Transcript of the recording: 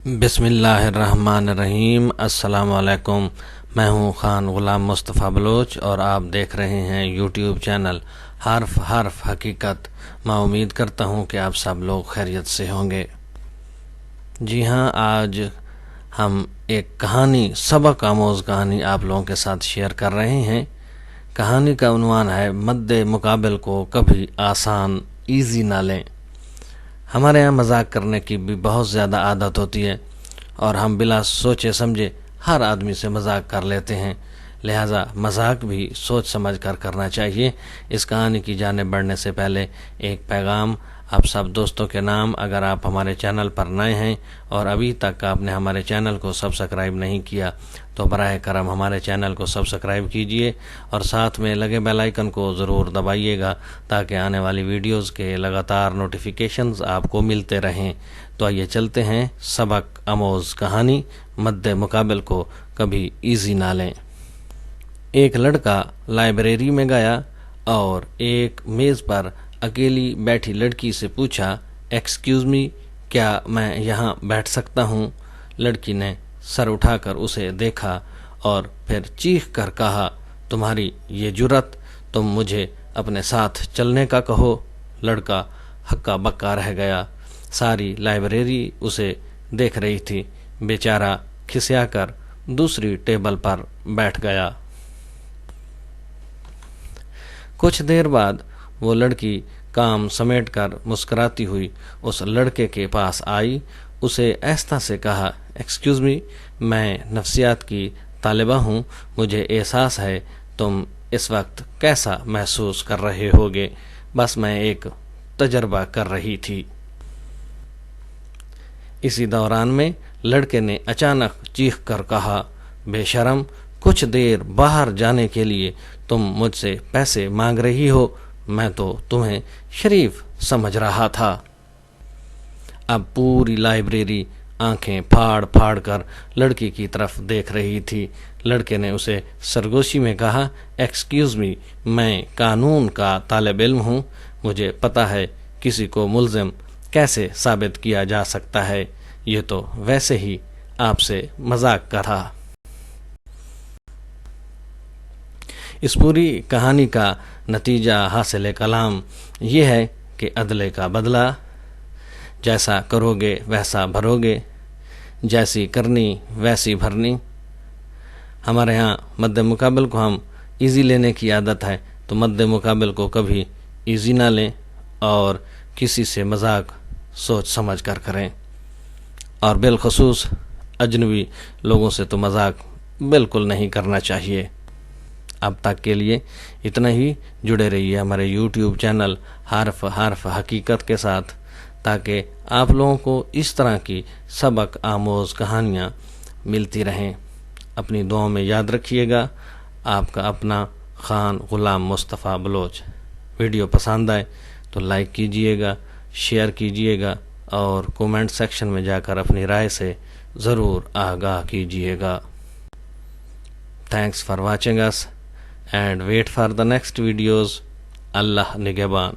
बिस्मिल्लाहिर्रहमानिर्रहीम। अस्सलाम वालेकुम। मैं हूँ खान ग़ुलाम मुस्तफ़ा बलोच और आप देख रहे हैं यूट्यूब चैनल हर्फ हर्फ हकीकत। मैं उम्मीद करता हूँ कि आप सब लोग खैरियत से होंगे। जी हाँ, आज हम एक कहानी, सबक आमोज़ कहानी आप लोगों के साथ शेयर कर रहे हैं। कहानी का उन्वान है मद्दे मुकाबिल को कभी आसान ईज़ी ना लें। हमारे यहाँ मजाक करने की भी बहुत ज़्यादा आदत होती है और हम बिला सोचे समझे हर आदमी से मजाक कर लेते हैं, लिहाजा मजाक भी सोच समझ कर करना चाहिए। इस कहानी की जानिब बढ़ने से पहले एक पैगाम आप सब दोस्तों के नाम। अगर आप हमारे चैनल पर नए हैं और अभी तक आपने हमारे चैनल को सब्सक्राइब नहीं किया तो बराह करम हमारे चैनल को सब्सक्राइब कीजिए और साथ में लगे बेल आइकन को ज़रूर दबाइएगा ताकि आने वाली वीडियोस के लगातार नोटिफिकेशंस आपको मिलते रहें। तो आइए चलते हैं सबक आमोज़ कहानी मद्दे मुकाबिल को कभी ईजी ना लें। एक लड़का लाइब्रेरी में गया और एक मेज़ पर अकेली बैठी लड़की से पूछा, एक्सक्यूज़ मी, क्या मैं यहाँ बैठ सकता हूँ? लड़की ने सर उठाकर उसे देखा और फिर चीख कर कहा, तुम्हारी ये जुर्रत, तुम मुझे अपने साथ चलने का कहो। लड़का हक्का बक्का रह गया। सारी लाइब्रेरी उसे देख रही थी। बेचारा खिसियाकर दूसरी टेबल पर बैठ गया। कुछ देर बाद वो लड़की काम समेटकर मुस्कुराती हुई उस लड़के के पास आई। उसे आहिस्ता से कहा, एक्सक्यूज़ मी, मैं नफ्सियात की तालिबा हूँ। मुझे एहसास है तुम इस वक्त कैसा महसूस कर रहे होगे। बस मैं एक तजर्बा कर रही थी। इसी दौरान में लड़के ने अचानक चीख कर कहा, बेशरम, कुछ देर बाहर जाने के लिए तुम मुझसे पैसे मांग रही हो। मैं तो तुम्हें शरीफ समझ रहा था। अब पूरी लाइब्रेरी आंखें फाड़ फाड़ कर लड़की की तरफ देख रही थी। लड़के ने उसे सरगोशी में कहा, एक्सक्यूज़ मी, मैं कानून का तालिब इल्म हूँ। मुझे पता है किसी को मुल्ज़िम कैसे साबित किया जा सकता है। ये तो वैसे ही आपसे मजाक का था। इस पूरी कहानी का नतीजा हासिल कलाम ये है कि अदले का बदला, जैसा करोगे वैसा भरोगे, जैसी करनी वैसी भरनी। हमारे यहाँ मद्दे मुकाबिल को हम इजी लेने की आदत है, तो मद्दे मुकाबिल को कभी इजी ना लें और किसी से मजाक सोच समझ कर करें। और बिलखसूस अजनबी लोगों से तो मजाक बिल्कुल नहीं करना चाहिए। अब तक के लिए इतना ही। जुड़े रहिए हमारे यूट्यूब चैनल हर्फ हर्फ हकीकत के साथ ताकि आप लोगों को इस तरह की सबक आमोज़ कहानियाँ मिलती रहें। अपनी दुआओं में याद रखिएगा। आपका अपना खान ग़ुलाम मुस्तफ़ा बलोच। वीडियो पसंद आए तो लाइक कीजिएगा, शेयर कीजिएगा और कमेंट सेक्शन में जाकर अपनी राय से ज़रूर आगाह कीजिएगा। Thanks for watching us and wait for the next videos. Allah Nigeban.